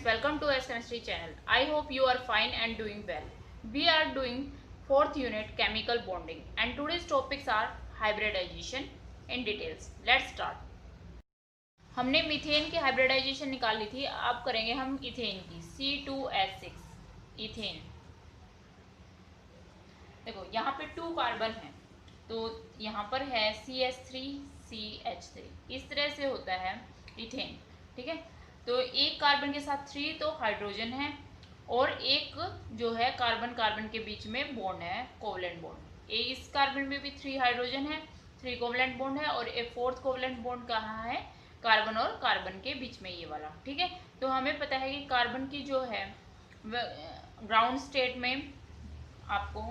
welcome to S Chemistry channel. I hope you are fine and doing well. We are doing fourth unit chemical bonding and today's topics are hybridization in details. Let's start. हमने methane की hybridisation निकाल ली थी, अब करेंगे हम ethane की C2H6 ethane. देखो यहाँ पे 2 कार्बन है तो यहाँ पर है CH3CH3, इस तरह से होता है इथेन। ठीक है, तो एक कार्बन के साथ 3 तो हाइड्रोजन है और एक जो है कार्बन कार्बन के बीच में बॉन्ड है, कोवलेंट बॉन्ड। इस कार्बन में भी 3 हाइड्रोजन है, 3 कोवलेंट बॉन्ड है और एक 4th कोवलेंट बॉन्ड कहाँ है, कार्बन और कार्बन के बीच में, ये वाला। ठीक है, तो हमें पता है कि कार्बन की जो है ग्राउंड स्टेट में आपको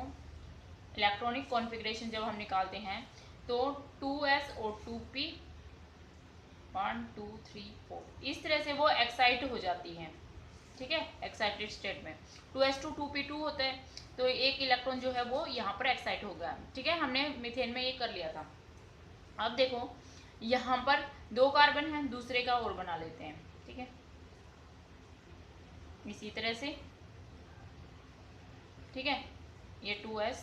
इलेक्ट्रॉनिक कॉन्फ़िगरेशन जब हम निकालते हैं तो 2s और 2p 1 2 3 4 इस तरह से वो एक्साइट हो जाती हैं। ठीक है, एक्साइटेड स्टेट में 2s2 2p2 होता है, तो एक इलेक्ट्रॉन जो है वो यहाँ पर एक्साइट हो गया। ठीक है, हमने मीथेन में ये कर लिया था। अब देखो यहाँ पर 2 कार्बन है, दूसरे का और बना लेते हैं। ठीक है, इसी तरह से। ठीक है, ये 2s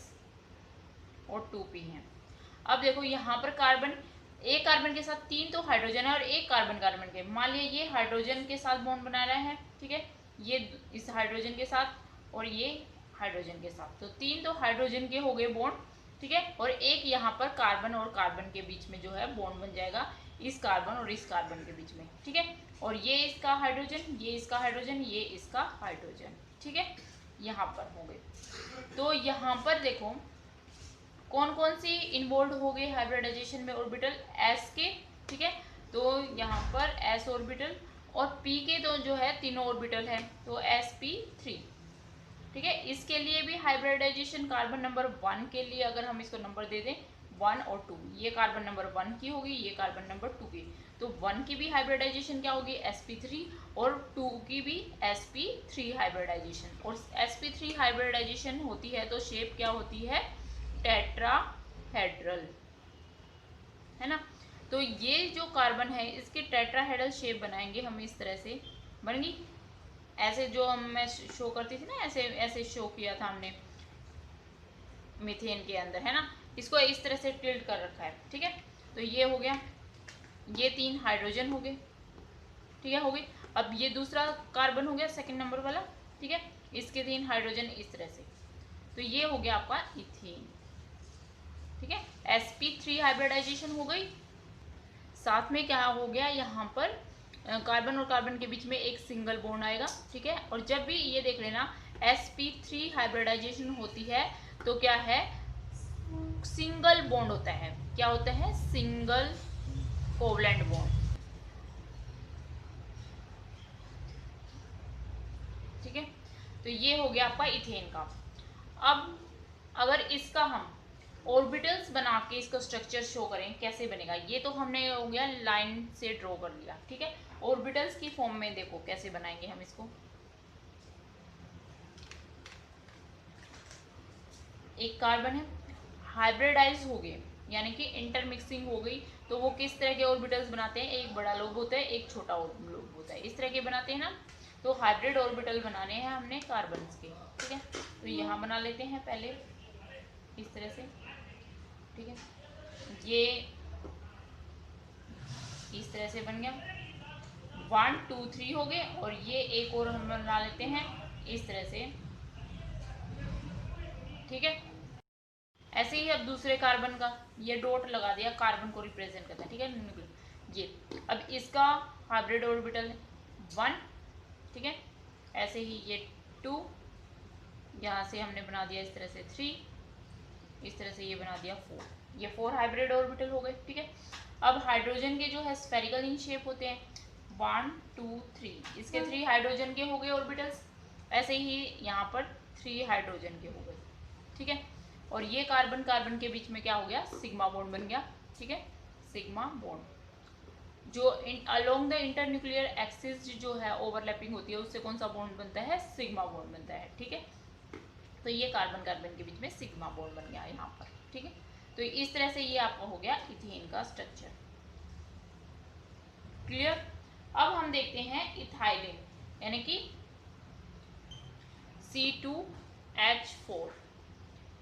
और 2p है। अब देखो यहाँ पर कार्बन, एक कार्बन के साथ 3 तो हाइड्रोजन है और एक कार्बन कार्बन के, मान लिया ये हाइड्रोजन के साथ बॉन्ड बना रहा है। ठीक है, ये इस हाइड्रोजन के साथ और ये हाइड्रोजन के साथ, तो 3 तो हाइड्रोजन के हो गए बॉन्ड। ठीक है, और एक यहाँ पर कार्बन और कार्बन के बीच में जो है बॉन्ड बन जाएगा, इस कार्बन और इस कार्बन के बीच में। ठीक है, और ये इसका हाइड्रोजन, ये इसका हाइड्रोजन, ये इसका हाइड्रोजन। ठीक है, यहाँ पर हो गए। तो यहाँ पर देखो कौन कौन सी इन्वॉल्व हो गए हाइब्रिडाइजेशन में, ऑर्बिटल s के। ठीक है, तो यहाँ पर s ऑर्बिटल और p के तो जो है तीनों ऑर्बिटल है, तो sp3। ठीक है, इसके लिए भी हाइब्रिडाइजेशन कार्बन नंबर 1 के लिए अगर हम इसको नंबर दे दें 1 और 2, ये कार्बन नंबर 1 की होगी, ये कार्बन नंबर 2 की, तो 1 की भी हाइब्रिडाइजेशन क्या होगी, sp3, और 2 की भी sp3 हाइब्रिडाइजेशन। और sp3 हाइब्रिडाइजेशन होती है तो शेप क्या होती है, टेट्राहेड्रल, है ना। तो ये जो कार्बन है इसके टेट्राहेड्रल शेप बनाएंगे हम, इस तरह से बनेगी। ऐसे जो मैं शो करती थी ना, ऐसे ऐसे शो किया था हमने मीथेन के अंदर, है ना। इसको इस तरह से टिल्ट कर रखा है। ठीक है, तो ये हो गया, ये 3 हाइड्रोजन हो गए। ठीक है, हो गई। अब ये दूसरा कार्बन हो गया, सेकंड नंबर वाला। ठीक है, इसके 3 हाइड्रोजन इस तरह से, तो ये हो गया आपका इथेन। ठीक है, sp3 हाइब्रिडाइजेशन हो गई। साथ में क्या हो गया, यहाँ पर कार्बन और कार्बन के बीच में एक सिंगल बॉन्ड आएगा। ठीक है, और जब भी ये देख लेना sp3 हाइब्रिडाइजेशन होती है तो क्या है, सिंगल बॉन्ड होता है। क्या होता है, सिंगल कोवलेंट बॉन्ड। ठीक है, तो ये हो गया आपका इथेन का। अब अगर इसका हम ऑर्बिटल्स बना के इसका स्ट्रक्चर शो करें, कैसे बनेगा, ये तो हमने हो गया लाइन से ड्रॉ कर लिया। ठीक है, ऑर्बिटल्स की फॉर्म में देखो कैसे बनाएंगे हम इसको। एक कार्बन है, हाइब्रिडाइज हो गए यानी कि इंटरमिक्सिंग हो गई, तो वो किस तरह के ऑर्बिटल्स बनाते हैं, एक बड़ा लोब होता है, एक छोटा लोब होता है, इस तरह के बनाते हैं ना। तो हाइब्रिड ऑर्बिटल बनाने हैं हमने कार्बन के। ठीक है, तो यहाँ बना लेते हैं पहले इस तरह से। ठीक है, ये इस तरह से बन गया, 1 2 3 हो गए, और ये एक और हम बना लेते हैं इस तरह से। ठीक है, ऐसे ही अब दूसरे कार्बन का ये डॉट लगा दिया, कार्बन को रिप्रेजेंट करता है। ठीक है, ये अब इसका हाइब्रिड ऑर्बिटल 1। ठीक है, ऐसे ही ये 2, यहाँ से हमने बना दिया इस तरह से 3, इस तरह से ये बना दिया 4, ये 4 हाइब्रिड ऑर्बिटल हो गए। ठीक है, अब हाइड्रोजन के जो है स्फेरिकल इन शेप होते हैं, 1 2 3, इसके 3 हाइड्रोजन के हो गए ऑर्बिटल्स। ऐसे ही यहाँ पर 3 हाइड्रोजन के हो गए। ठीक है, और ये कार्बन कार्बन के बीच में क्या हो गया, सिग्मा बॉन्ड बन गया। ठीक है, सिग्मा बॉन्ड जो अलोंग द इंटरन्यूक्लियर एक्सिस जो है ओवरलैपिंग होती है, उससे कौन सा बॉन्ड बनता है, सिग्मा बॉन्ड बनता है। ठीक है, तो ये कार्बन कार्बन के बीच में सिग्मा बॉन्ड बन गया यहाँ पर। ठीक है, तो इस तरह से ये आपका हो गया इथेन का स्ट्रक्चर। क्लियर। अब हम देखते हैं इथाइलिन। यानी कि C2H4,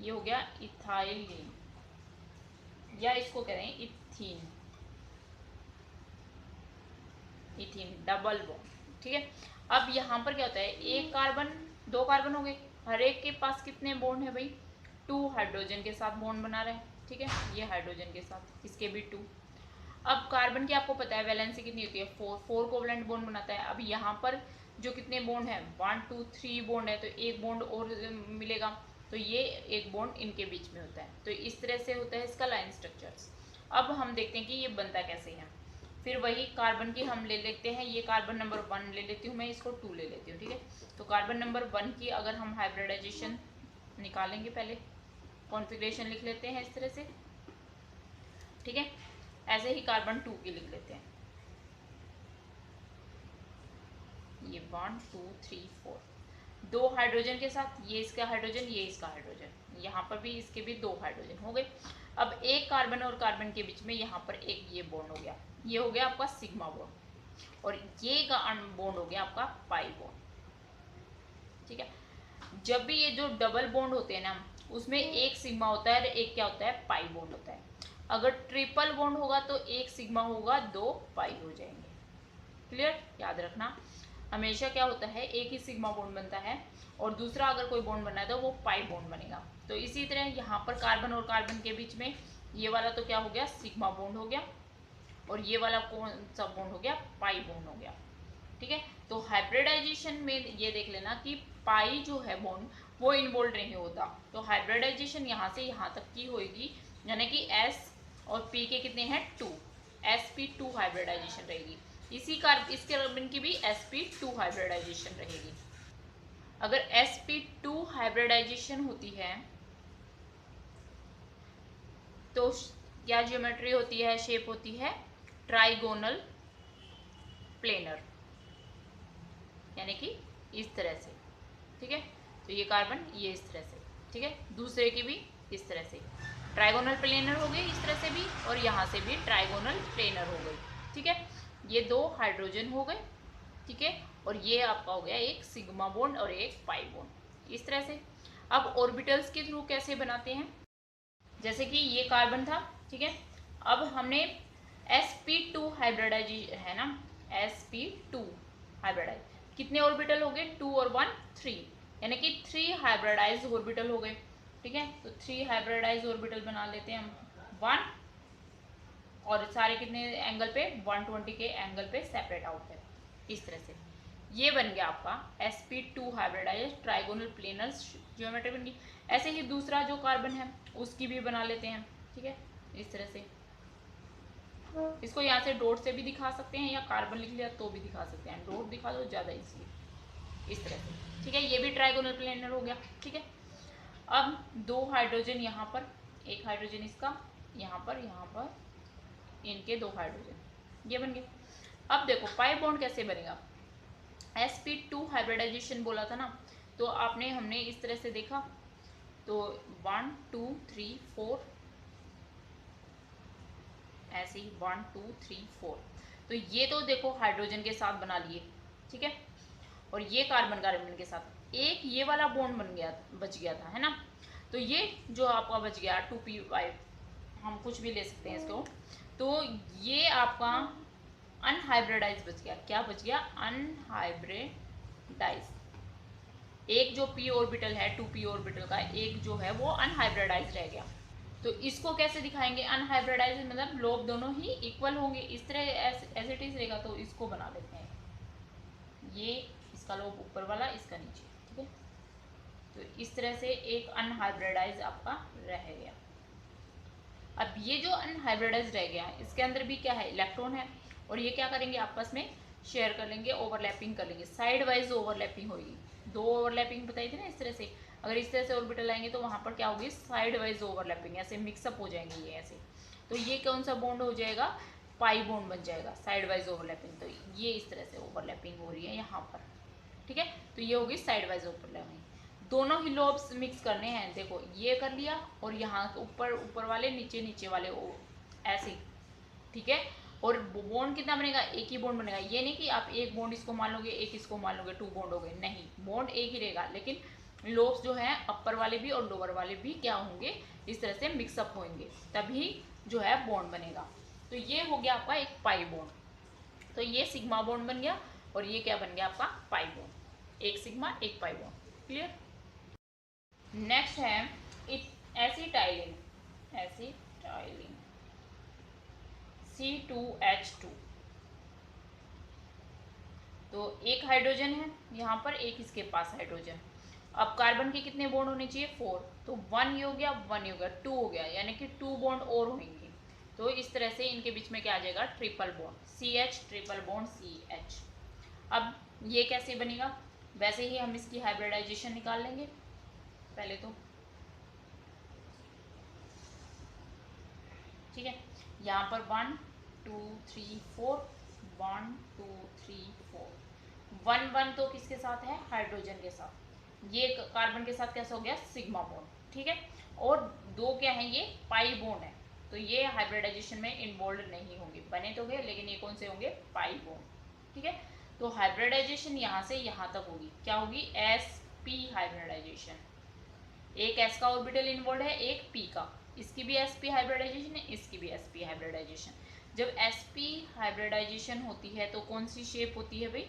ये हो गया इथाइलिन, या इसको कह रहे हैं इथीन, इथीन डबल बॉन्ड। ठीक है, अब यहाँ पर क्या होता है, एक कार्बन, दो कार्बन हो गए, हर एक के पास कितने बॉन्ड है भाई, 2 हाइड्रोजन के साथ बॉन्ड बना रहे हैं। ठीक है, ये हाइड्रोजन के साथ, इसके भी 2। अब कार्बन की आपको पता है वैलेंसी कितनी होती है, 4 कोवलेंट बॉन्ड बनाता है। अब यहाँ पर जो कितने बॉन्ड है, 1 2 3 बॉन्ड है, तो एक बॉन्ड और मिलेगा, तो ये एक बॉन्ड इनके बीच में होता है। तो इस तरह से होता है इसका लाइन स्ट्रक्चर्स। अब हम देखते हैं कि ये बनता कैसे है। फिर वही कार्बन की हम ले लेते हैं, ये कार्बन नंबर 1 ले लेती हूँ मैं, इसको 2 ले लेती हूँ। ठीक है, तो कार्बन नंबर 1 की अगर हम हाइब्रिडाइजेशन निकालेंगे, पहले कॉन्फ़िगरेशन लिख लेते हैं इस तरह से। ठीक है, ऐसे ही कार्बन 2 की लिख लेते हैं, ये 1 2 3 4, 2 हाइड्रोजन के साथ, ये इसका हाइड्रोजन, ये इसका हाइड्रोजन, यहाँ पर भी इसके भी 2 हाइड्रोजन हो गए। अब एक कार्बन और कार्बन के बीच में यहाँ पर एक ये बॉन्ड हो गया, ये हो गया आपका सिग्मा बॉन्ड, और ये का बॉन्ड हो गया आपका पाई बॉन्ड। ठीक है, जब भी ये जो डबल बॉन्ड होते हैं ना, उसमें एक सिग्मा होता है और एक क्या होता है, पाई बॉन्ड होता है। अगर ट्रिपल बॉन्ड होगा तो एक सिग्मा होगा, 2 पाई हो जाएंगे। क्लियर, याद रखना हमेशा क्या होता है, एक ही सिग्मा बॉन्ड बनता है और दूसरा अगर कोई बॉन्ड बना है तो वो पाई बॉन्ड बनेगा। तो इसी तरह यहाँ पर कार्बन और कार्बन के बीच में ये वाला तो क्या हो गया, सिग्मा बॉन्ड हो गया, और ये वाला कौन सा बॉन्ड हो गया, पाई बॉन्ड हो गया। ठीक है, तो हाइब्रिडाइजेशन में ये देख लेना कि पाई जो है बॉन्ड वो इन्वॉल्व नहीं होता। तो हाइब्रिडाइजेशन यहाँ से यहाँ तक की होगी, यानी कि S और P के कितने हैं, 2, sp2 हाइब्रिडाइजेशन रहेगी। इस कार्बन की भी sp2 हाइब्रिडाइजेशन रहेगी। अगर sp2 हाइब्रिडाइजेशन होती है तो क्या ज्योमेट्री होती है, शेप होती है ट्राइगोनल प्लेनर, यानी कि इस तरह से। ठीक है, तो ये कार्बन ये इस तरह से। ठीक है, दूसरे की भी इस तरह से ट्राइगोनल प्लेनर हो गई, इस तरह से भी, और यहाँ से भी ट्राइगोनल प्लेनर हो गई। ठीक है, ये 2 हाइड्रोजन हो गए। ठीक है, और ये आपका हो गया एक सिग्मा बॉन्ड और एक पाई बॉन्ड, इस तरह से। अब ऑर्बिटल्स के थ्रू कैसे बनाते हैं, जैसे कि ये कार्बन था। ठीक है, अब हमने sp2 हाइब्रिडाइज है ना, sp2 हाइब्रिडाइज, कितने ऑर्बिटल हो गए, 2 और 1 3, यानी कि 3 हाइब्रिडाइज ऑर्बिटल हो गए। ठीक है, तो 3 हाइब्रिडाइज ऑर्बिटल बना लेते हैं हम, 1, और सारे कितने एंगल पे, 120 के एंगल पे सेपरेट आउट है, इस तरह से। ये बन गया आपका sp2 hybridise trigonal planar geometry बन गई। ऐसे ही दूसरा जो कार्बन है उसकी भी बना लेते हैं। ठीक है, इस तरह से, इसको यहाँ से डॉट से भी दिखा सकते हैं, या कार्बन लिख लिया तो भी दिखा सकते हैं, डॉट दिखा दो ज़्यादा इसलिए, इस तरह से। ठीक है, ये भी ट्राइगोनल प्लेनर हो गया। ठीक है, अब 2 हाइड्रोजन यहाँ पर, एक हाइड्रोजन इसका यहाँ पर इनके 2 हाइड्रोजन, ये बन गए। अब देखो पाई बॉन्ड कैसे बनेगा, sp2 हाइब्रिडाइजेशन बोला था ना, तो हमने इस तरह से देखा, तो 1 2 3 4, ऐसे ही 1 2 3 4, तो ये तो देखो हाइड्रोजन के साथ बना लिए। ठीक है, और ये कार्बन कार्बन के साथ एक ये वाला बॉन्ड बच गया था, है ना। तो ये जो आपका बच गया 2p5, हम कुछ भी ले सकते हैं इसको, तो ये आपका अनहाइब्रिडाइज बच गया। क्या बच गया, अनहाइब्रिडाइज। एक जो p ऑर्बिटल है 2p ऑर्बिटल का, एक जो है वो अनहाइब्रिडाइज रह गया। तो इसको कैसे दिखाएंगे, अनहाइब्रिडाइज मतलब लोब दोनों ही इक्वल होंगे, इस तरह एज इट इज रहेगा। तो इसको बना लेते हैं, ये इसका लोब ऊपर वाला, इसका नीचे। ठीक है, तो इस तरह से एक अनहाइब्रिडाइज आपका रह गया। अब ये जो अनहाइब्रिडाइज रह गया, इसके अंदर भी क्या है, इलेक्ट्रॉन है, और ये क्या करेंगे, आपस में शेयर कर लेंगे, ओवरलैपिंग कर लेंगे, साइड वाइज ओवरलैपिंग होगी। 2 ओवरलैपिंग बताई थी ना इस तरह से, अगर इस तरह से ऑर्बिटल आएंगे तो वहाँ पर क्या होगी, साइड वाइज ओवरलैपिंग, ऐसे मिक्सअप हो जाएंगे ये ऐसे। तो ये कौन सा बॉन्ड हो जाएगा, पाई बॉन्ड बन जाएगा, साइड वाइज ओवरलैपिंग। तो ये इस तरह से ओवरलैपिंग हो रही है यहाँ पर। ठीक है, तो ये होगी साइड वाइज ओवरलैपिंग। दोनों ही लोब्स मिक्स करने हैं, देखो ये कर लिया, और यहाँ ऊपर वाले नीचे वाले ऐसे। ठीक है, और बॉन्ड कितना बनेगा, एक ही बॉन्ड बनेगा। ये नहीं कि आप एक बॉन्ड इसको मान लोगे, एक इसको मान लोगे, 2 बॉन्ड हो गए, नहीं, बॉन्ड एक ही रहेगा, लेकिन लोब्स जो है अपर वाले भी और लोअर वाले भी क्या होंगे, इस तरह से मिक्सअप होंगे, तभी जो है बॉन्ड बनेगा। तो ये हो गया आपका एक पाई बॉन्ड। तो ये सिग्मा बॉन्ड बन गया और ये क्या बन गया आपका पाई बॉन्ड, एक सिग्मा एक पाई बॉन्ड। क्लियर। नेक्स्ट है एसिटाइलिन। Acetylene C2H2। तो एक हाइड्रोजन है यहाँ पर, एक इसके पास हाइड्रोजन। अब कार्बन के कितने बॉन्ड होने चाहिए, 4, तो 1 ये हो गया, 1 ये हो गया, 2 हो गया, यानी कि 2 बॉन्ड और होंगे। तो इस तरह से इनके बीच में क्या आ जाएगा, triple bond CH, triple bond CH। अब ये कैसे बनेगा, वैसे ही हम इसकी हाइब्रिडाइजेशन निकाल लेंगे पहले तो, ठीक है। यहाँ पर 1 2 3 4, 1 2 3 4, 1 1 तो किसके साथ है, हाइड्रोजन के साथ। ये कार्बन के साथ कैसा हो गया, सिग्मा बॉन्ड, ठीक है। और 2 क्या है, ये पाई बॉन्ड है, तो ये हाइब्रिडाइजेशन में इन्वॉल्व नहीं होंगे, बने तो गए लेकिन ये कौन से होंगे, पाई बॉन्ड, ठीक है। तो हाइब्रिडाइजेशन यहाँ से यहाँ तक होगी, क्या होगी, sp हाइब्रिडाइजेशन। एक s का ऑर्बिटल इन्वॉल्व है, एक p का, इसकी भी sp हाइब्रिडाइजेशन है, इसकी भी sp हाइब्रिडाइजेशन। जब sp हाइब्रिडाइजेशन होती है तो कौन सी शेप होती है भाई,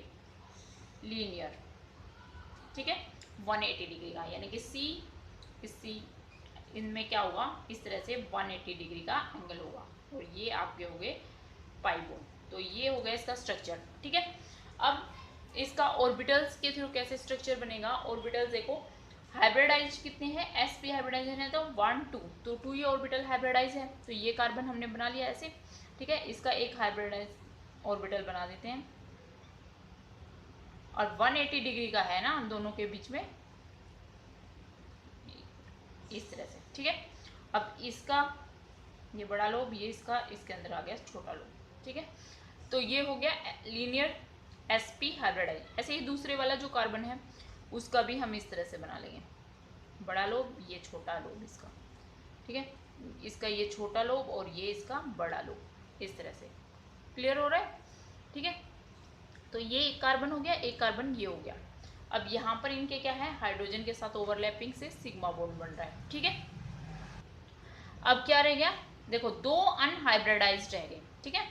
लीनियर, ठीक है, 180 डिग्री का, यानी कि C इनमें क्या होगा, इस तरह से 180 डिग्री का एंगल होगा, और ये आपके हो गए पाई बॉन्ड। तो ये हो गया इसका स्ट्रक्चर, ठीक है। अब इसका ऑर्बिटल्स के थ्रू कैसे स्ट्रक्चर बनेगा, ऑर्बिटल्स देखो हाइब्रिडाइज कितने हैं, sp हाइब्रिडाइज है तो 1 2, तो 2 ये ऑर्बिटल हाइब्रिडाइज है, तो ये कार्बन हमने बना लिया ऐसे, ठीक है। इसका एक हाइब्रिडाइज ऑर्बिटल बना देते हैं, और 180 डिग्री का है ना दोनों के बीच में, इस तरह से, ठीक है। अब इसका ये बड़ा लोब, ये इसका इसके अंदर आ गया छोटा लोब, ठीक है। तो ये हो गया लीनियर sp हाइब्रिडाइज। ऐसे ही दूसरे वाला जो कार्बन है उसका भी हम इस तरह से बना लेंगे, बड़ा लोब, ये छोटा लोब इसका, ठीक है, इसका ये छोटा लोब और ये इसका बड़ा लोब, इस तरह से। क्लियर हो रहा है, ठीक है। तो ये एक कार्बन हो गया, एक कार्बन ये हो गया। अब यहाँ पर इनके क्या है, हाइड्रोजन के साथ ओवरलैपिंग से सिग्मा बॉन्ड बन रहा है, ठीक है। अब क्या रह गया, देखो 2 अनहाइब्रिडाइज्ड रह गए, ठीक है।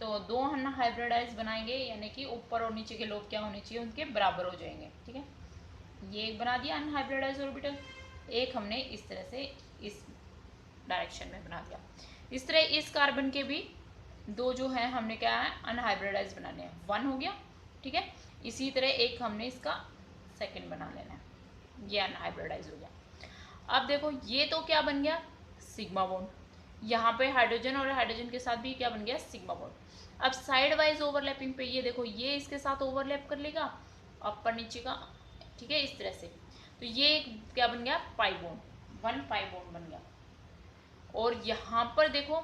तो 2 अनहाइब्रिडाइज्ड बनाएंगे, यानी कि ऊपर और नीचे के लोब क्या होने चाहिए, उनके बराबर हो जाएंगे, ठीक है। ये एक बना दिया अनहाइब्रिडाइज्ड ऑर्बिटल, एक हमने इस तरह से इस डायरेक्शन में बना दिया। इस तरह इस कार्बन के भी 2 जो है हमने क्या है, अनहाइब्रिडाइज्ड बनाने हैं, 1 हो गया, ठीक है। इसी तरह एक हमने इसका सेकंड बना लेना है, ये अनहाइब्रिडाइज्ड हो गया। अब देखो ये तो क्या बन गया, सिग्मा बॉन्ड, यहाँ पे हाइड्रोजन और हाइड्रोजन के साथ भी क्या बन गया, सिग्मा बॉन्ड। अब साइड वाइज ओवरलैपिंग पे ये देखो, ये इसके साथ ओवरलैप कर लेगा अपर नीचे का, ठीक है, इस तरह से। तो ये क्या बन गया, पाई बॉन्ड, 1 पाई बॉन्ड बन गया। और यहाँ पर देखो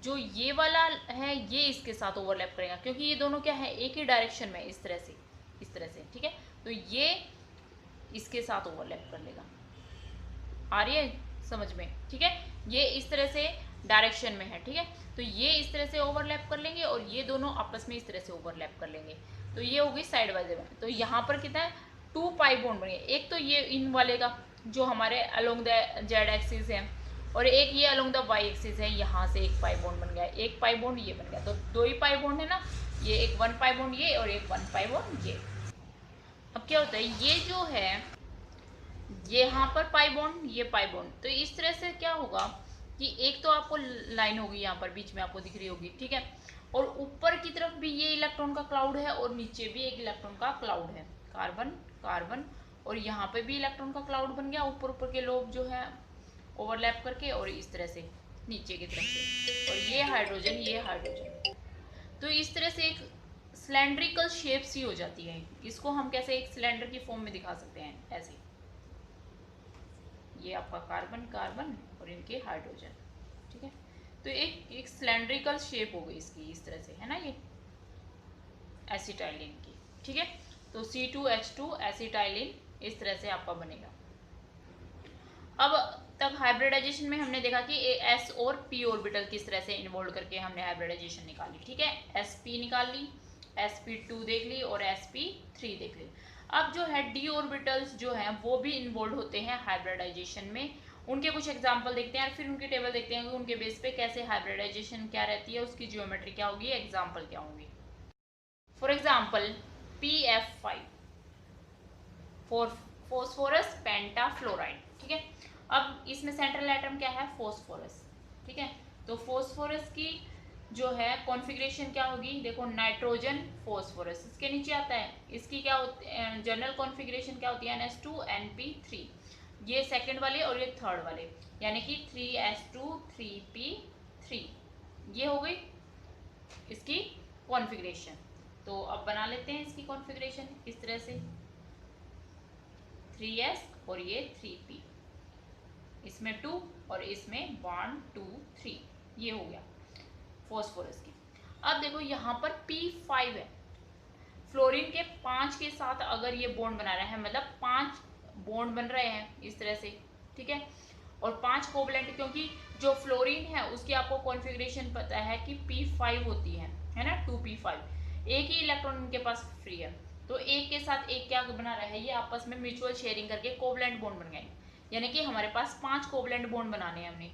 जो ये वाला है ये इसके साथ ओवरलैप करेगा, क्योंकि ये दोनों क्या है, एक ही डायरेक्शन में, इस तरह से, इस तरह से, ठीक है। तो ये इसके साथ ओवरलैप कर लेगा, आ रही है समझ में, ठीक है। ये इस तरह से डायरेक्शन में है, ठीक है। तो ये इस तरह से ओवरलैप कर लेंगे और ये दोनों आपस में इस तरह से ओवरलैप कर लेंगे, तो ये होगी साइड वाइज। तो यहाँ पर कितना है, 2 पाई बॉन्ड बनेंगे, एक तो ये इन वाले का जो हमारे अलोंग द जेड एक्सिस है, और एक ये अलोंग द वाई एक्सिस है, यहाँ से एक पाई बॉन्ड बन गया, एक पाई बॉन्ड ये बन गया, तो 2 ही पाई बॉन्ड है ना, ये एक 1 पाई बॉन्ड ये और एक 1 पाई बॉन्ड ये। अब क्या होता है, ये जो है ये यहाँ पर पाई बॉन्ड, ये पाई बॉन्ड, तो इस तरह से क्या होगा कि एक तो आपको लाइन होगी यहाँ पर बीच में आपको दिख रही होगी, ठीक है। और ऊपर की तरफ भी ये इलेक्ट्रॉन का क्लाउड है और नीचे भी एक इलेक्ट्रॉन का क्लाउड है, कार्बन कार्बन, और यहाँ पे भी इलेक्ट्रॉन का क्लाउड बन गया ऊपर ऊपर के लोब जो है ओवरलैप करके, और इस तरह से नीचे की तरफ से, और ये हाइड्रोजन, ये हाइड्रोजन। तो इस तरह से एक सिलेंड्रिकल शेप सी हो जाती है, इसको हम कैसे एक सिलेंडर की फॉर्म में दिखा सकते हैं, ऐसे। ये आपका कार्बन कार्बन और इनके हाइड्रोजन, ठीक है। तो एक सिलेंड्रिकल शेप हो गई इसकी, इस तरह से, है ना, ये एसिटाइलिन की, ठीक है। तो C2H2 एसिटाइलिन इस तरह से आपका बनेगा। अब तक हाइब्रिडाइजेशन में हमने देखा कि एस और पी ऑर्बिटल किस तरह से इन्वॉल्व करके हमने हाइब्रिडाइजेशन निकाली, ठीक है। sp निकाल ली, sp2 देख ली और sp3 देख ली। अब जो है d ऑर्बिटल्स जो हैं वो भी इन्वॉल्व होते हैं हाइब्रिडाइजेशन में। उनके कुछ एग्जाम्पल देखते हैं और फिर उनकी टेबल देखते हैं कि उनके बेस पे कैसे हाइब्रिडाइजेशन क्या रहती है, उसकी जियोमेट्री क्या होगी, एग्जाम्पल क्या होंगी। फॉर एग्जाम्पल PF5 फॉस्फोरस पेंटाफ्लोराइड, ठीक है। अब इसमें सेंट्रल एटम क्या है, फॉस्फोरस, ठीक है। तो फॉस्फोरस की जो है कॉन्फ़िगरेशन क्या होगी, देखो नाइट्रोजन फॉस्फोरस इसके नीचे आता है। इसकी क्या होती है, जनरल कॉन्फ़िगरेशन क्या होती है, NH2 NP3, ये सेकंड वाले और ये थर्ड वाले, यानी कि 3S2 3P3, ये हो गई इसकी कॉन्फ़िगरेशन। तो अब बना लेते हैं इसकी कॉन्फ़िगरेशन इस तरह से, 3S और ये 3P, इसमें 2 और इसमें 1 2 3, ये हो गया फॉस्फोरस की। अब देखो यहाँ पर P5 है, फ्लोरीन के 5 के साथ अगर ये बॉन्ड बना रहा है, मतलब 5 बॉन्ड बन रहे हैं इस तरह से, ठीक है। और 5 कोवलेंट, क्योंकि जो फ्लोरीन है उसकी आपको कॉन्फ़िगरेशन पता है कि P5 होती है ना, 2P5, एक ही इलेक्ट्रॉन इनके पास फ्री है, तो एक के साथ एक क्या बना रहा है, ये आपस में म्यूचुअल शेयरिंग करके कोवलेंट बॉन्ड बन गए, यानी कि हमारे पास 5 कोवलेंट बॉन्ड बनाने हैं हमने।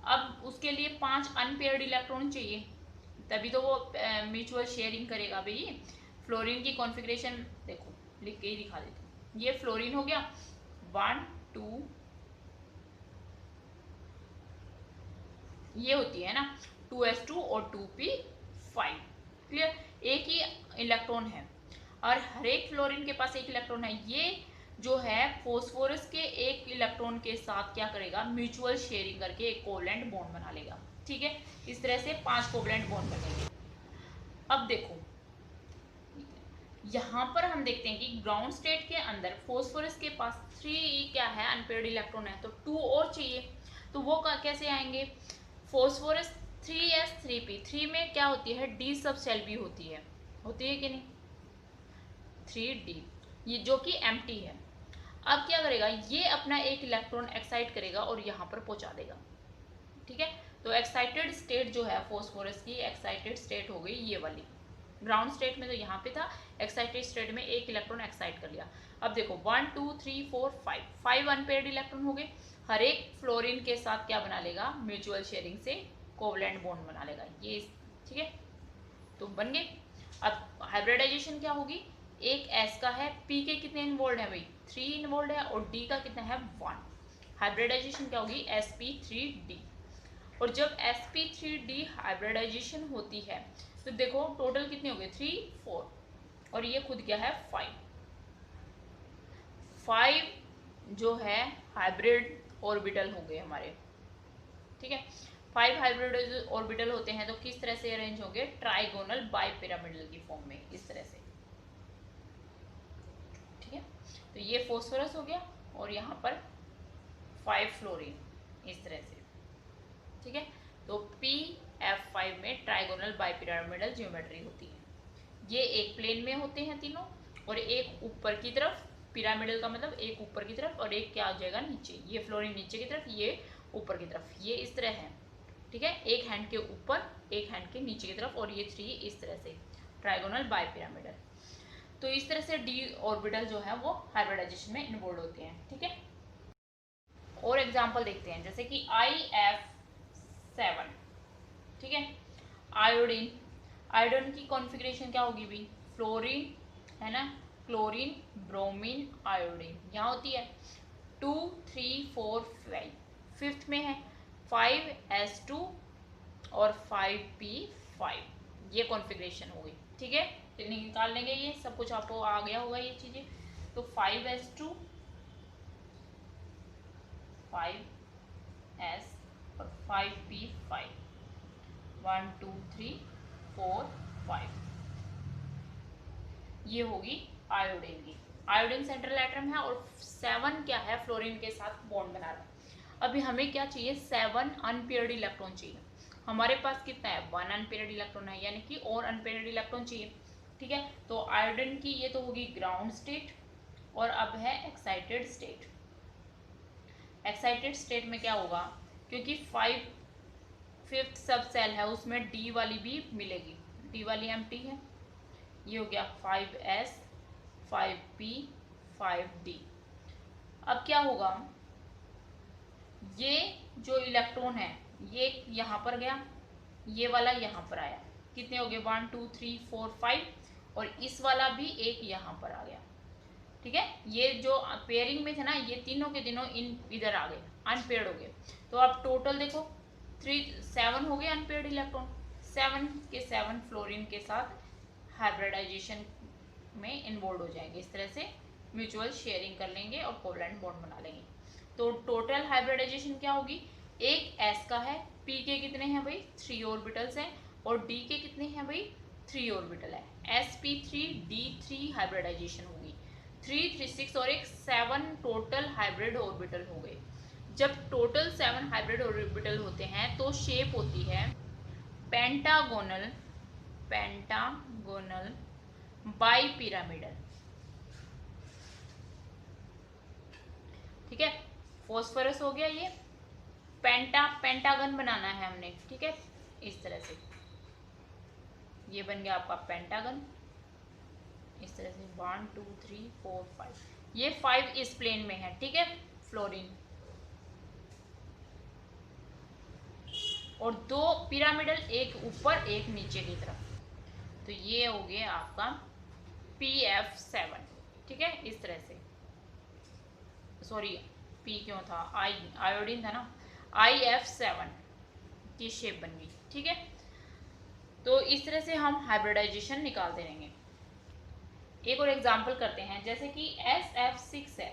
अब उसके लिए 5 अनपेयर्ड इलेक्ट्रॉन चाहिए, तभी तो वो म्यूचुअल शेयरिंग करेगा भाई। फ्लोरीन की कॉन्फ़िगरेशन देखो, लिख के ही दिखा देती हूँ। ये फ्लोरीन हो गया, 1 2, ये होती है ना 2s2 और 2p5, क्लियर। एक ही इलेक्ट्रॉन है और हर एक फ्लोरीन के पास एक इलेक्ट्रॉन है। ये जो है फॉस्फोरस के एक इलेक्ट्रॉन के साथ क्या करेगा, म्यूचुअल शेयरिंग करके एक कोवलेंट बॉन्ड बना लेगा, ठीक है। इस तरह से 5 कोवलेंट बॉन्ड बनेंगे। अब देखो यहाँ पर हम देखते हैं कि ग्राउंड स्टेट के अंदर फॉस्फोरस के पास 3 क्या है, अनपेयर्ड इलेक्ट्रॉन है, तो 2 और चाहिए, तो वो कैसे आएंगे, फॉस्फोरस 3s 3p, 3 में क्या होती है, डी सब शेल भी होती है कि नहीं, 3d, ये जो कि एम्प्टी है। अब क्या करेगा, ये अपना एक इलेक्ट्रॉन एक्साइट करेगा और यहाँ पर पहुंचा देगा, ठीक है। तो एक्साइटेड स्टेट जो है फॉस्फोरस की, एक्साइटेड स्टेट हो गई ये वाली। ग्राउंड स्टेट में तो यहाँ पे था, एक्साइटेड स्टेट में एक इलेक्ट्रॉन एक्साइट कर लिया। अब देखो 1 2 3 4 5 अनपेयर्ड इलेक्ट्रॉन हो गए, हर एक फ्लोरीन के साथ क्या बना लेगा, म्यूचुअल शेयरिंग से कोवलेंट बॉन्ड बना लेगा ये, ठीक है। तो बन गए। अब हाइब्रिडाइजेशन क्या होगी, एक S का है, P के कितने इन्वॉल्व है भाई, 3 इन्वॉल्व है, और D का कितना है, 1। हाइब्रिडाइजेशन क्या होगी, sp3d। और जब sp3d हाइब्रिडाइजेशन होती है तो देखो टोटल कितने हो गए, 3 4, और ये खुद क्या है 5 जो है हाइब्रिड ऑर्बिटल हो गए हमारे, ठीक है। 5 हाइब्रिड ऑर्बिटल होते हैं तो किस तरह से अरेंज होंगे, ट्राइगोनल बाइपिरामिडल की फॉर्म में, इस तरह से, ठीक है। तो ये फॉस्फोरस हो गया और यहाँ पर 5 फ्लोरीन इस तरह से, ठीक है। तो PF5 में ट्राइगोनल बाइपिरामिडल ज्योमेट्री होती है। ये एक प्लेन में होते हैं तीनों, और एक ऊपर की तरफ, पिरामिडल का मतलब एक ऊपर की तरफ और एक क्या आ जाएगा नीचे, ये फ्लोरीन नीचे की तरफ, ये ऊपर की तरफ, ये इस तरह है, ठीक है। एक हैंड के ऊपर एक हैंड के नीचे की तरफ, और ये 3 इस तरह से, ट्राइगोनल बाइपिरामिडल। तो इस तरह से डी ऑर्बिटल जो है वो हाइब्रिडाइजेशन में इन्वॉल्व होते हैं, ठीक है। और एग्जांपल देखते हैं, जैसे कि IF7, ठीक है। आयोडीन, आयोडीन की कॉन्फ़िगरेशन क्या होगी भाई, फ्लोरीन है ना, क्लोरीन ब्रोमीन आयोडीन, यहाँ होती है 2 3 4 5, फिफ्थ में है 5s2 और 5p5, ये कॉन्फ़िगरेशन हो गई, ठीक है। तो निकाल लेंगे, ये सब कुछ आपको आ गया होगा ये चीज़ें। तो 5s2 5s और 5p5, 1 2 3 4 5, ये होगी आयोडीन की। आयोडीन सेंट्रल एटम है और 7 क्या है, फ्लोरीन के साथ बॉन्ड बना रहा है। अभी हमें क्या चाहिए, 7 अनपेयर्ड इलेक्ट्रॉन चाहिए। हमारे पास कितना है, 1 अनपेयर्ड इलेक्ट्रॉन है, यानी कि और अनपेयर्ड इलेक्ट्रॉन चाहिए, ठीक है। तो आयोडीन की ये तो होगी ग्राउंड स्टेट, और अब है एक्साइटेड स्टेट। एक्साइटेड स्टेट में क्या होगा, क्योंकि 5th सब सेल है उसमें डी वाली भी मिलेगी, डी वाली एम्प्टी है। ये हो गया 5s 5p 5d। अब क्या होगा, ये जो इलेक्ट्रॉन है ये यहाँ पर गया, ये वाला यहाँ पर आया, कितने हो गए 1 2 3 4 5, और इस वाला भी एक यहाँ पर आ गया। ठीक है, ये जो पेयरिंग में थे ना ये तीनों के तीनों इधर आ गए, अनपेयर्ड हो गए। तो अब टोटल देखो 7 हो गए अनपेयर्ड इलेक्ट्रॉन, 7 के 7 फ्लोरीन के साथ हाइब्रिडाइजेशन में इन्वॉल्व हो जाएंगे। इस तरह से म्यूचुअल शेयरिंग कर लेंगे और कोवलेंट बॉन्ड बना लेंगे। तो टोटल हाइब्रिडाइजेशन क्या होगी, एक s का है, p के कितने हैं भाई 3 ऑर्बिटल्स हैं, और d के कितने हैं भाई 3 ऑर्बिटल है, sp3d3 हाइब्रिडाइजेशन होगी। 3 3 6 और एक 7 टोटल हाइब्रिड ऑर्बिटल हो गए। जब टोटल 7 हाइब्रिड ऑर्बिटल होते हैं तो शेप होती है पेंटागोनल बाइपिरामिडल। ठीक है, फॉस्फोरस हो गया, ये पेंटागन बनाना है हमने। ठीक है, इस तरह से ये बन गया आपका पेंटागन। इस तरह से 1 2 3 4 5, ये 5 इस प्लेन में है। ठीक है, फ्लोरीन, और 2 पिरामिडल, एक ऊपर एक नीचे की तरफ। तो ये हो गया आपका PF7। ठीक है, इस तरह से, सॉरी P क्यों था, आयोडीन था ना, IF7 की शेप बन गई। ठीक है, तो इस तरह से हम हाइब्रिडाइजेशन निकालते रहेंगे। एक और एग्जांपल करते हैं, जैसे कि SF6 है,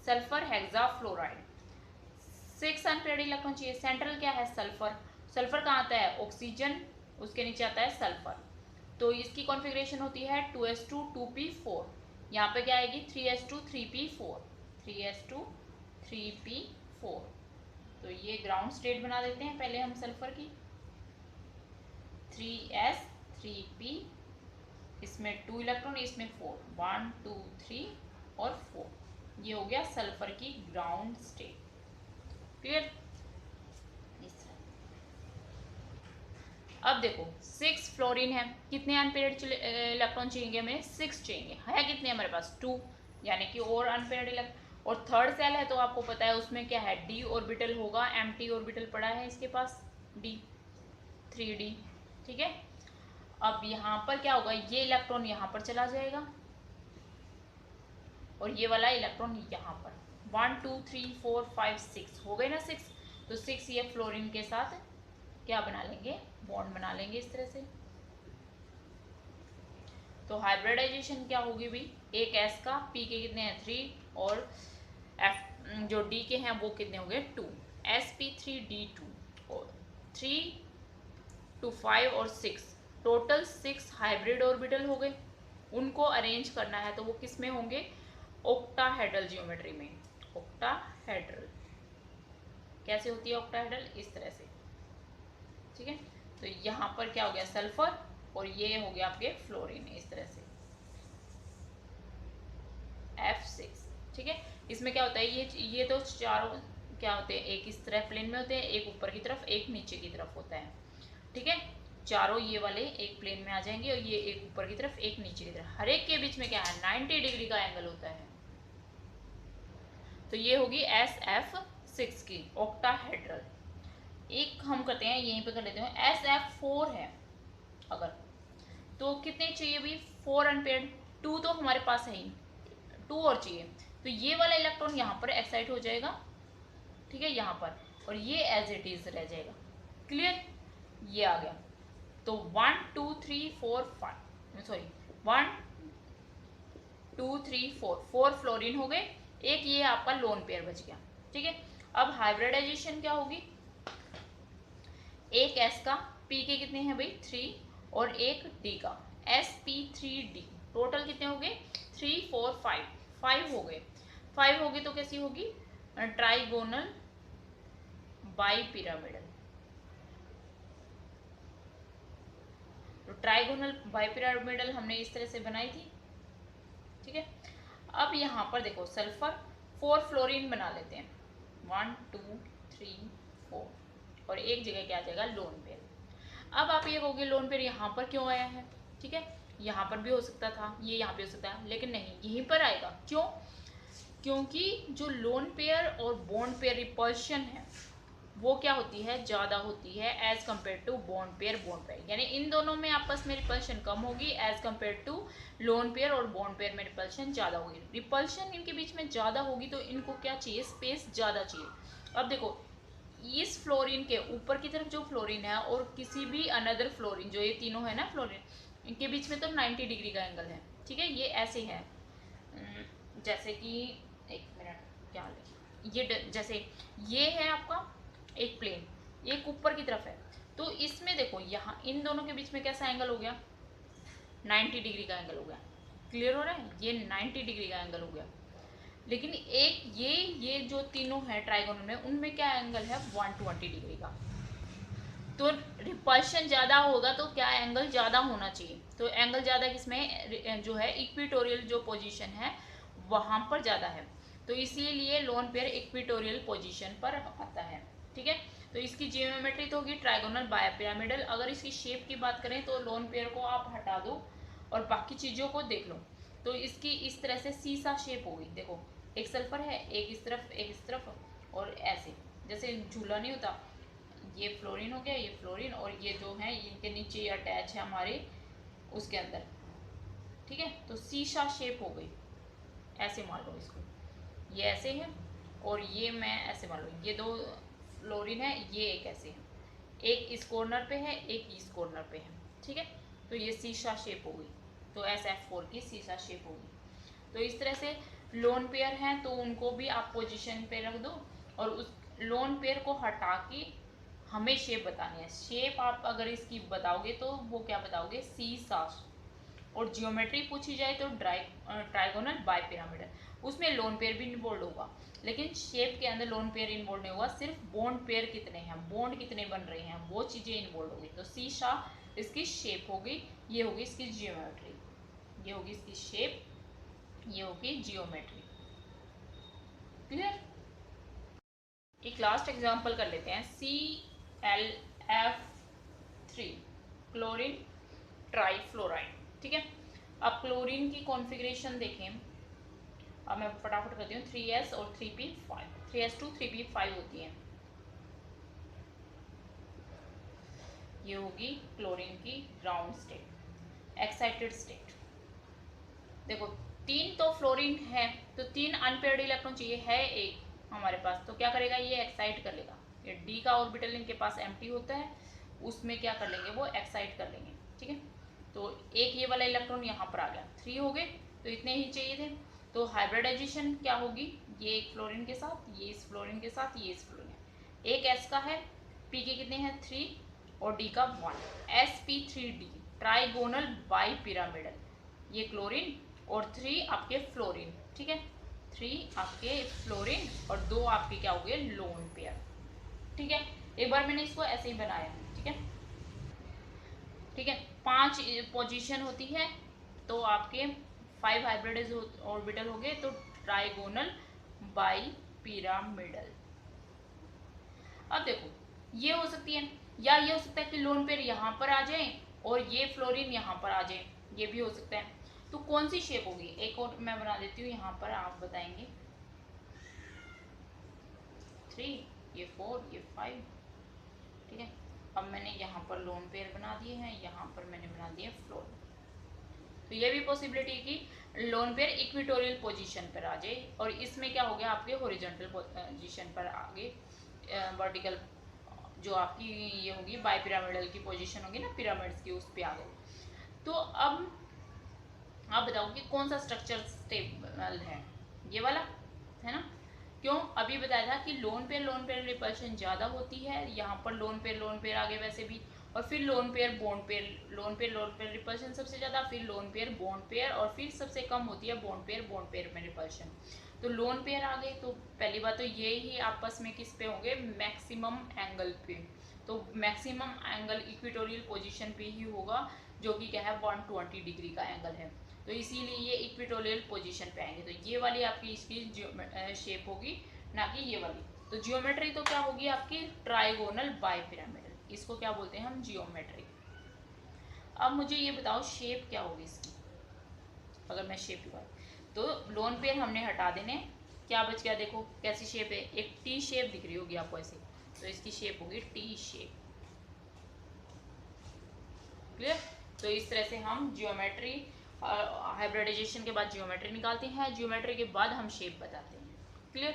सल्फर हेक्साफ्लोराइड, 6 अनपेयर्ड इलेक्ट्रॉन चाहिए। सेंट्रल क्या है सल्फर, सल्फर कहाँ आता है ऑक्सीजन, उसके नीचे आता है सल्फर। तो इसकी कॉन्फ़िगरेशन होती है 2s2 2p4, यहाँ पे क्या आएगी 3s2 3p4 3s2 3p4। तो ये ग्राउंड स्टेट बना देते हैं पहले हम सल्फर की, 3s 3p, इसमें 2 इलेक्ट्रॉन, इसमें 4, 1 2 3 और 4। ये हो गया सल्फर की ग्राउंड स्टेट। क्लियर। अब देखो 6 फ्लोरीन है, कितने अनपेयर्ड इलेक्ट्रॉन चाहिए हमें 6 चाहिए, है कितने हमारे पास 2, यानी कि और अनपेयर्ड इलेक्ट्रॉन। और थर्ड सेल है तो आपको पता है उसमें क्या है d ऑर्बिटल होगा, एम्प्टी ऑर्बिटल पड़ा है इसके पास d 3d। ठीक है, अब यहाँ पर क्या होगा, ये इलेक्ट्रॉन यहाँ पर चला जाएगा और ये वाला इलेक्ट्रॉन यहाँ पर, 1 2 3 4 5 6 हो गए ना 6। तो 6 ये फ्लोरीन के साथ क्या बना लेंगे, बॉन्ड बना लेंगे इस तरह से। तो हाइब्रिडाइजेशन क्या होगी भी, एक s का, p के कितने हैं 3, और f जो d के हैं वो कितने हो गए 2, sp3d2, और 3 to 5 और 6, टोटल 6 हाइब्रिड ऑर्बिटल हो गए। उनको अरेंज करना है तो वो किस में होंगे, ऑक्टाहेड्रल ज्योमेट्री में। ऑक्टाहेड्रल कैसे होती है ऑक्टाहेड्रल, इस तरह से। ठीक है, तो यहाँ पर क्या हो गया सल्फर, और ये हो गया आपके फ्लोरीन, इस तरह से F6। ठीक है, इसमें क्या होता है, ये तो चारों क्या होते हैं, एक इस तरह प्लेन में होते हैं, एक ऊपर की तरफ, एक नीचे की तरफ होता है। ठीक है, चारों ये वाले एक प्लेन में आ जाएंगे, और ये एक ऊपर की तरफ एक नीचे की तरफ, हर एक के बीच में क्या है 90 डिग्री का एंगल होता है। तो ये होगी SF6 की ऑक्टाहेड्रल। एक हम करते हैं यहीं पे कर लेते हैं, SF4 है अगर, तो कितने चाहिए भी 4 अनपेयर्ड, 2 तो हमारे पास है ही, 2 और चाहिए। तो ये वाला इलेक्ट्रॉन यहाँ पर एक्साइट हो जाएगा, ठीक है यहाँ पर, और ये एज इट इज रह जाएगा। क्लियर, ये आ गया। तो 1 2 3 4 5, सॉरी 1 2 3 4, 4 फ्लोरीन हो गए, एक ये आपका लोन पेयर बच गया। ठीक है, अब हाइब्रिडाइजेशन क्या होगी, एक s का, p के कितने हैं भाई 3, और एक d का sp3d, टोटल कितने हो गए 3 4 5, 5 हो गए। 5 हो गए तो कैसी होगी, ट्राइगोनल बाइपिरामिडल। तो ट्राइगोनल बाइपिरामिडल हमने इस तरह से बनाई थी। ठीक है, अब यहाँ पर देखो सल्फर 4 फ्लोरीन बना लेते हैं, 1 2 3 4, और एक जगह क्या आ जाएगा लोन पेयर। अब आप ये कहोगे लोन पेयर यहाँ पर क्यों आया है, ठीक है, यहाँ पर भी हो सकता था, ये यहाँ पे हो सकता है, लेकिन नहीं यहीं पर आएगा। क्यों? क्योंकि जो लोन पेयर और बॉन्ड पेयर रिपल्शन है वो क्या होती है, ज़्यादा होती है as compared to bond pair, यानी इन दोनों में आपस में रिपल्शन कम होगी as compared to lone pair और बॉन्ड पेयर में रिपल्शन ज़्यादा होगी। रिपल्शन इनके बीच में ज़्यादा होगी तो इनको क्या चाहिए, स्पेस ज़्यादा चाहिए। अब देखो इस फ्लोरीन के ऊपर की तरफ जो फ्लोरीन है और किसी भी अनदर फ्लोरीन, जो ये तीनों है ना फ्लोरीन, इनके बीच में तो 90 डिग्री का एंगल है, ठीक है, ये ऐसे है। जैसे कि एक मिनट क्या ले, ये जैसे ये है आपका एक प्लेन, एक ऊपर की तरफ है, तो इसमें देखो यहाँ इन दोनों के बीच में कैसा एंगल हो गया, 90 डिग्री का एंगल हो गया। क्लियर हो रहा है, ये 90 डिग्री का एंगल हो गया। लेकिन एक ये जो तीनों है ट्राइगोनल में, उनमें क्या एंगल है, 120 डिग्री का। तो रिपल्शन ज़्यादा होगा तो क्या एंगल ज़्यादा होना चाहिए, तो एंगल ज़्यादा किसमें, जो है इक्विटोरियल जो पोजीशन है वहाँ पर ज़्यादा है, तो इसीलिए लोन पेयर इक्विटोरियल पोजीशन पर आता है, ठीक है। तो इसकी जियोमेट्री तो होगी ट्राइगोनल बायपिरामिडल। अगर इसकी शेप की बात करें तो लोन पेयर को आप हटा दो और बाकी चीज़ों को देख लो, तो इसकी इस तरह से सीसा शेप होगी। देखो एक सल्फर है, एक इस तरफ एक इस तरफ, और ऐसे जैसे झूला नहीं होता, ये फ्लोरीन हो गया, ये फ्लोरीन, और ये जो है इनके नीचे ये अटैच है हमारे उसके अंदर, ठीक है। तो शीशा शेप हो गई, ऐसे मान लो इसको, ये ऐसे है और ये मैं ऐसे मान लो, ये दो फ्लोरीन है, ये एक ऐसे है, एक इस कॉर्नर पे है, एक इस कॉर्नर पे है, ठीक है। तो ये शीशा शेप हो गई, तो SF4 की शीशा शेप होगी। तो इस तरह से लोन पेयर हैं तो उनको भी आप पोजीशन पे रख दो, और उस लोन पेयर को हटा के हमें शेप बतानी है। शेप आप अगर इसकी बताओगे तो वो क्या बताओगे, शीशा। और जियोमेट्री पूछी जाए तो ट्राइगोनल बायपिरामिडल, उसमें लोन पेयर भी इन्वॉल्व होगा, लेकिन शेप के अंदर लोन पेयर इन्वॉल्व नहीं होगा, सिर्फ बॉन्ड पेयर कितने हैं, बॉन्ड कितने बन रहे हैं, वो चीज़ें इन्वॉल्व होगी। तो शीशा इसकी शेप होगी, ये होगी इसकी जियोमेट्री, ये होगी इसकी शेप, ये होगी जियोमेट्री। क्लियर? एक लास्ट एग्जांपल कर लेते हैं, ClF3 क्लोरीन ट्राईफ्लोराइड, ठीक है। अब क्लोरीन की कॉन्फ़िगरेशन देखें, अब मैं फटाफट करती हूँ, 3s और 3p5, 3s2 3p5 होती है, ये होगी क्लोरीन की ग्राउंड स्टेट, एक्साइटेड स्टेट। देखो तीन तो फ्लोरीन है तो तीन अनपेयर्ड इलेक्ट्रॉन चाहिए, है एक हमारे पास, तो क्या करेगा, ये एक्साइट कर लेगा, ये डी का ऑर्बिटल इनके पास एम्प्टी होता है, उसमें क्या कर लेंगे, वो एक्साइट कर लेंगे, ठीक है। तो एक ये वाला इलेक्ट्रॉन यहाँ पर आ गया, 3 हो गए, तो इतने ही चाहिए थे। तो हाइब्रिडाइजेशन क्या होगी, ये एक फ्लोरीन के साथ, ये इस फ्लोरीन के साथ, ये इस फ्लोरीन, एक एस का है, पी के कितने हैं 3 और डी का 1, sp3d ट्राइगोनल बाई पिरामिडल, ये क्लोरीन और 3 आपके फ्लोरीन, ठीक है, 3 आपके फ्लोरीन और 2 आपके क्या हो गए लोन पेयर, ठीक है। एक बार मैंने इसको ऐसे ही बनाया, ठीक है, ठीक है। 5 पोजीशन होती है तो आपके 5 हाइब्रिडाइज ऑर्बिटल हो गए, तो ट्राइगोनल बाई पिरामिडल। अब देखो ये हो सकती है, या ये हो सकता है कि लोन पेयर यहाँ पर आ जाए और ये फ्लोरीन यहाँ पर आ जाए, ये भी हो सकता है। तो कौन सी शेप होगी, एक और मैं बना देती हूँ यहाँ पर, आप बताएंगे, 3, ये 4, ये 5, ठीक है। अब मैंने यहाँ पर लोन पेयर बना दिए हैं, यहाँ पर मैंने बना दिए फ्लोर। तो ये भी पॉसिबिलिटी है कि लोन पेयर इक्विटोरियल पोजीशन पर आ जाए और इसमें क्या हो गया, आपके हॉरिजॉन्टल पोजीशन पर आगे, वर्टिकल जो आपकी ये होगी बायपिरामिडल की पोजीशन होगी ना पिरामिड्स की, उस पे आ गए। तो अब आप बताओ कि कौन सा स्ट्रक्चर स्टेबल है, ये वाला है ना। क्यों, अभी बताया था कि लोन पेयर रिपल्शन ज़्यादा होती है, यहाँ पर लोन पेयर आगे वैसे भी, और फिर lone pair lone pair repulsion सबसे ज़्यादा, फिर लोन पेयर बॉन्ड पेयर, और फिर सबसे कम होती है बॉन्ड पेयर में रिपल्शन। तो लोन पेयर आ गए तो पहली बात तो ये ही आपस में किस पे होंगे, मैक्सिमम एंगल पे। तो मैक्सिमम एंगल इक्विटोरियल पोजीशन पे ही होगा, जो कि क्या है 120 डिग्री का एंगल है। तो इसीलिए ये इक्वेटोरियल पोजीशन पे आएंगे। तो ये वाली आपकी इसकी शेप होगी, ना कि ये वाली। तो जियोमेट्री तो क्या होगी आपकी ट्राइगोनल बाइपिरामिडल, इसको क्या बोलते हैं हम जियोमेट्री। अब मुझे ये बताओ शेप क्या होगी इसकी। अगर मैं शेप की बात, तो लोन पेयर हमने हटा देने, क्या बच गया देखो कैसी शेप है, एक टी शेप दिख रही होगी आपको ऐसे, तो इसकी शेप होगी टी शेप। क्लियर। तो इस तरह से हम जियोमेट्री हाइब्रिडाइजेशन के बाद जियोमेट्री निकालते हैं, जियोमेट्री के बाद हम शेप बताते हैं। क्लियर।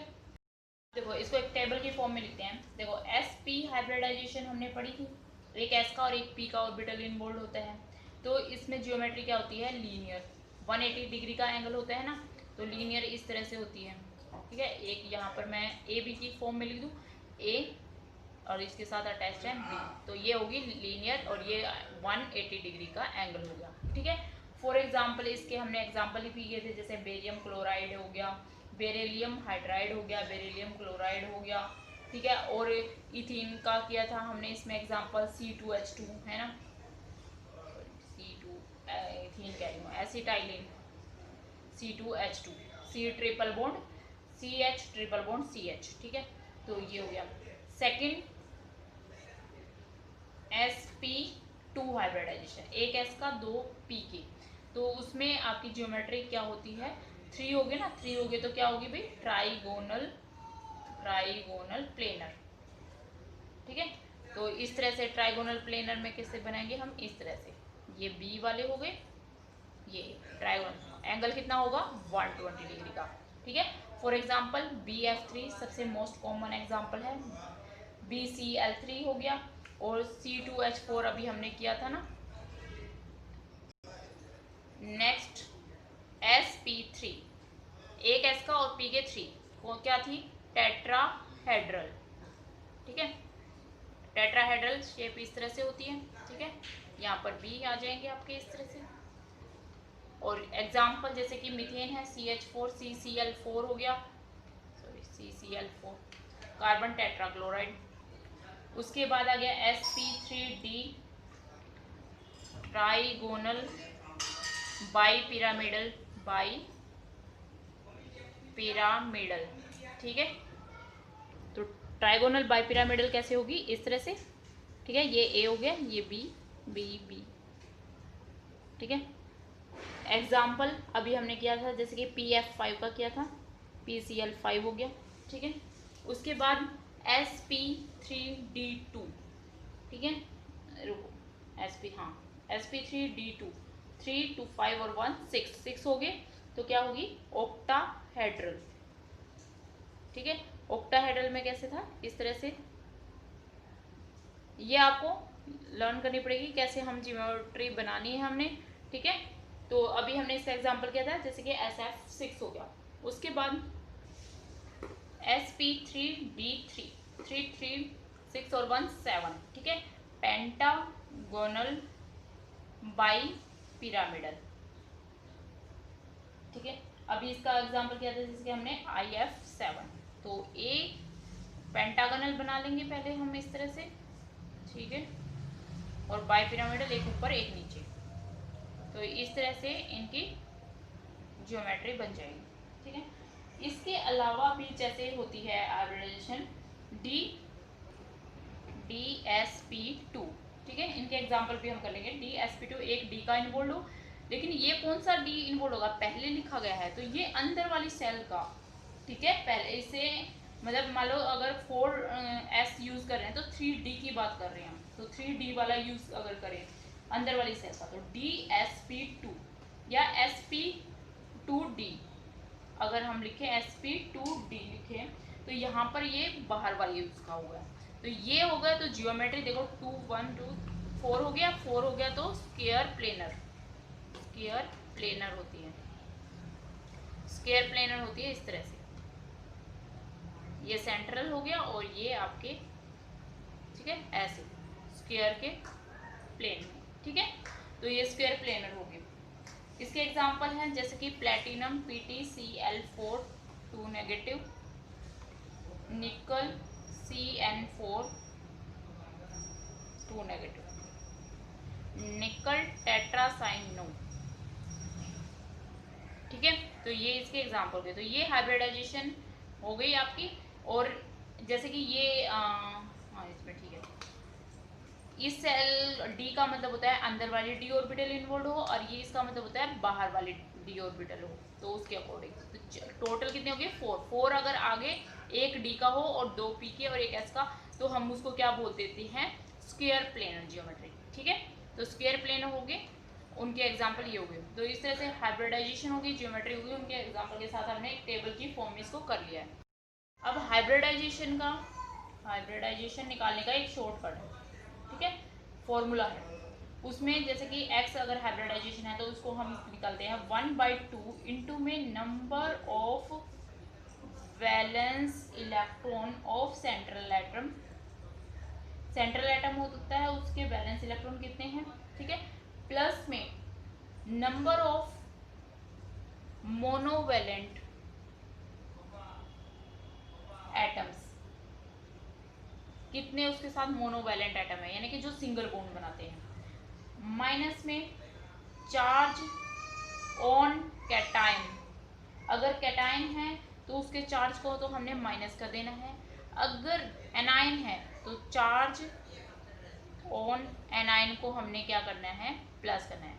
देखो इसको एक टेबल के फॉर्म में लिखते हैं। देखो एस पी हाइब्रिडाइजेशन हमने पढ़ी थी, एक एस का और एक पी का ऑर्बिटल इन्वॉल्व होता है। तो इसमें जियोमेट्री क्या होती है, लीनियर 180 डिग्री का एंगल होता है ना, तो लीनियर इस तरह से होती है। ठीक है, एक यहाँ पर मैं ए बी की फॉर्म में लिख दूँ, ए और इसके साथ अटैच्ड है बी, तो ये होगी लीनियर और ये 180 डिग्री का एंगल हो गया। ठीक है। फॉर एग्जाम्पल इसके हमने एग्जाम्पल ही किए थे, जैसे बेरियम क्लोराइड हो गया, बेरिलियम हाइड्राइड हो गया, बेरिलियम क्लोराइड हो गया। ठीक है। और इथीन का किया था हमने इसमें एग्जाम्पल C2H2 है ना, C2 इथीन कह रही हूँ, acetylene C2H2, C triple bond CH triple bond CH। ठीक है, तो ये हो गया। सेकेंड sp2 हाइब्रिडाइजेशन, एक s का 2 p के, तो उसमें आपकी ज्योमेट्री क्या होती है, 3 हो गए ना, 3 हो गए तो क्या होगी भाई, ट्राइगोनल प्लेनर। ठीक है, तो इस तरह से ट्राइगोनल प्लेनर में कैसे बनाएंगे हम, इस तरह से, ये बी वाले हो गए, ये ट्राइगोनल एंगल कितना होगा 120 डिग्री का। ठीक है। फॉर एग्जाम्पल BF3 सबसे मोस्ट कॉमन एग्जाम्पल है, BCl3 हो गया, और C2H4 अभी हमने किया था ना। नेक्स्ट sp3, एक s का और p के 3, वो क्या थी, टेट्राहेड्रल। ठीक है, टेट्राहेड्रल शेप इस तरह से होती है। ठीक है, यहाँ पर b आ जाएंगे आपके इस तरह से। और एग्जाम्पल जैसे कि मीथेन है CH4 CCl4 हो गया, सॉरी CCl4, कार्बन टेट्राक्लोराइड। उसके बाद आ गया sp3d, ट्राइगोनल बाइपिरामिडल, ठीक है, तो ट्राइगोनल बाइपिरामिडल कैसे होगी, इस तरह से। ठीक है, ये ए हो गया, ये बी बी बी। ठीक है, एग्जाम्पल अभी हमने किया था जैसे कि PF5 का किया था, PCl5 हो गया। ठीक है, उसके बाद sp3d2। ठीक है, रुको, sp3d2, 3 2 5 और 1 6 हो गए, तो क्या होगी ऑक्टाहेड्रल। ठीक है, ऑक्टाहेड्रल में कैसे था, इस तरह से। ये आपको लर्न करनी पड़ेगी कैसे हम जियोमेट्री बनानी है हमने। ठीक है, तो अभी हमने इसका एग्जांपल किया था जैसे कि SF6 हो गया। उसके बाद sp3d3, 3 3 6 और 1 7। ठीक है, पेंटागोनल बाइपिरामिडल। ठीक है, अभी इसका एग्जांपल किया था जैसे कि हमने IF7, तो ए पेंटागोनल बना लेंगे पहले हम इस तरह से। ठीक है, और बाइपिरामिडल एक ऊपर एक नीचे, तो इस तरह से इनकी ज्योमेट्री बन जाएगी। ठीक है, इसके अलावा भी जैसे होती है हाइब्रिडाइजेशन DSP2। ठीक है, इनके एग्जांपल भी हम कर लेंगे। DSP2 एक डी का इन्वॉल्व हो, लेकिन ये कौन सा डी इन्वॉल्व होगा, पहले लिखा गया है तो ये अंदर वाली सेल का। ठीक है, पहले इसे मतलब मान लो अगर 4S यूज कर रहे हैं तो 3D की बात कर रहे हैं हम, तो 3D वाला यूज अगर करें अंदर वाली सेल का, तो DSP2 या SP2D अगर हम लिखें, SP2D लिखें, तो यहाँ पर ये बाहर वाली यूज का हुआ है, तो ये हो गया। तो जियोमेट्री देखो 2 1 2 4 हो गया, 4 हो गया, तो स्क्वायर प्लेनर होती है, स्क्वायर प्लेनर होती है इस तरह से। ये सेंट्रल हो गया और ये आपके, ठीक है, ऐसे स्क्वायर के प्लेन में। ठीक है, तो ये स्क्वायर प्लेनर हो गए। इसके एग्जांपल हैं जैसे कि प्लेटिनम PtCl4 2 नेगेटिव, निकल CN4 2 नेगेटिव, निकल टेट्रासाइनो ठीक है, तो ये इसके एग्जाम्पल हो गए। तो ये हाइब्रिडाइजेशन हो गई आपकी। और जैसे कि ये हाँ इसमें ठीक है, इस सेल डी का मतलब होता है अंदर वाली डी ऑर्बिटल इन्वॉल्व हो, और ये इसका मतलब होता है बाहर वाली डी ऑर्बिटल हो। तो उसके अकॉर्डिंग तो टोटल कितने हो गए, 4 अगर आगे एक डी का हो और 2 पी के और एक एस का, तो हम उसको क्या बोल देते हैं, स्क्वायर प्लेनर जियोमेट्री। ठीक है, तो स्क्वायर प्लेनर हो गए, उनके एग्जाम्पल ये हो गए। तो इस तरह से हाइब्रिडाइजेशन होगी, जियोमेट्री होगी, उनके एग्जाम्पल के साथ हमने एक टेबल की फॉर्म में इसको कर लिया है। अब हाइब्रिडाइजेशन निकालने का एक शॉर्टकट है, ठीक है, फॉर्मूला है। उसमें जैसे कि x अगर हाइब्रिडाइजेशन है तो उसको हम निकालते हैं 1/2 इंटू में number of valence electron of central atom. Central atom होता है उसके वैलेंस इलेक्ट्रॉन कितने हैं, ठीक है, प्लस में नंबर ऑफ मोनोवैलेंट एटम्स, कितने उसके साथ मोनोवैलेंट एटम है यानी कि जो सिंगल बॉन्ड बनाते हैं, माइनस में चार्ज ऑन कैटाइन। अगर कैटाइन है तो उसके चार्ज को तो हमने माइनस कर देना है, अगर एनाइन है तो चार्ज ऑन एनाइन को हमने क्या करना है, प्लस करना है।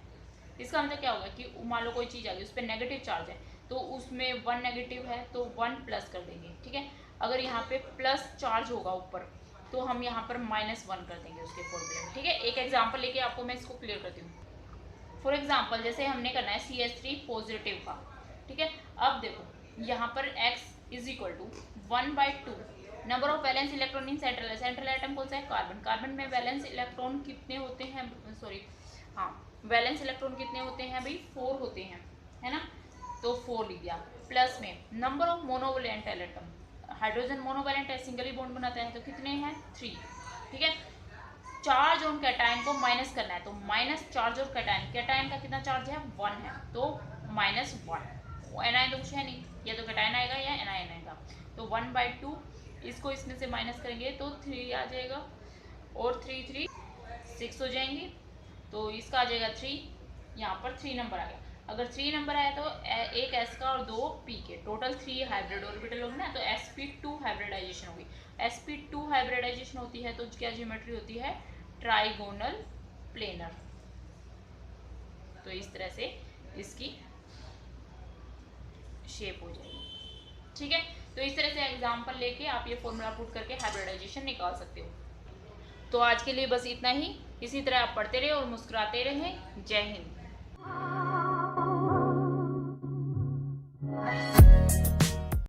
इसका मतलब क्या होगा कि मान लो कोई चीज़ आ गई उस पर नेगेटिव चार्ज है तो उसमें 1 नेगेटिव है तो 1 प्लस कर देंगे, ठीक है। अगर यहाँ पे प्लस चार्ज होगा ऊपर तो हम यहाँ पर -1 कर देंगे उसके फॉर्मूले में, ठीक है। एक एग्जांपल लेके आपको मैं इसको क्लियर करती हूँ। फॉर एग्जांपल जैसे हमने करना है CH3 पॉजिटिव का, ठीक है। अब देखो यहाँ पर x is equal to 1/2 number of valence electron in central atom कौन सा है, कार्बन। कार्बन में वैलेंस इलेक्ट्रॉन कितने होते हैं, सॉरी हाँ, वैलेंस इलेक्ट्रॉन कितने होते हैं भाई, 4 होते हैं, है ना, तो 4 लिख दिया। प्लस में number of monovalent atom, hydrogen monovalent है, सिंगली बॉन्ड बनाता है, तो कितने हैं, 3, ठीक है। चार्ज ऑन कैटाइन को माइनस करना है तो minus charge on cation, cation का कितना चार्ज है, 1 है, तो -1। एनाइन तो कुछ है नहीं, या तो कैटाइन आएगा या एनाइन आएगा, तो 1/2 इसको इसमें से माइनस करेंगे तो 3 आ जाएगा, और 3 3 6 हो जाएंगे, तो इसका आ जाएगा 3, यहाँ पर 3 नंबर आ गया। अगर 3 नंबर आया तो एक एस का और 2 पी के, टोटल 3 हाइब्रिड ऑर्बिटल होंगे ना, तो sp2 हाइब्रिडाइजेशन होगी। sp2 हाइब्रिडाइजेशन होती है तो क्या ज्योमेट्री होती है, ट्राइगोनल प्लेनर। तो इस तरह से इसकी शेप हो जाएगी, ठीक है। तो इस तरह से एग्जांपल लेके आप ये फॉर्मूला पुट करके हाइब्रिडाइजेशन निकाल सकते हो। तो आज के लिए बस इतना ही, इसी तरह आप पढ़ते रहे और मुस्कुराते रहें। जय हिंद।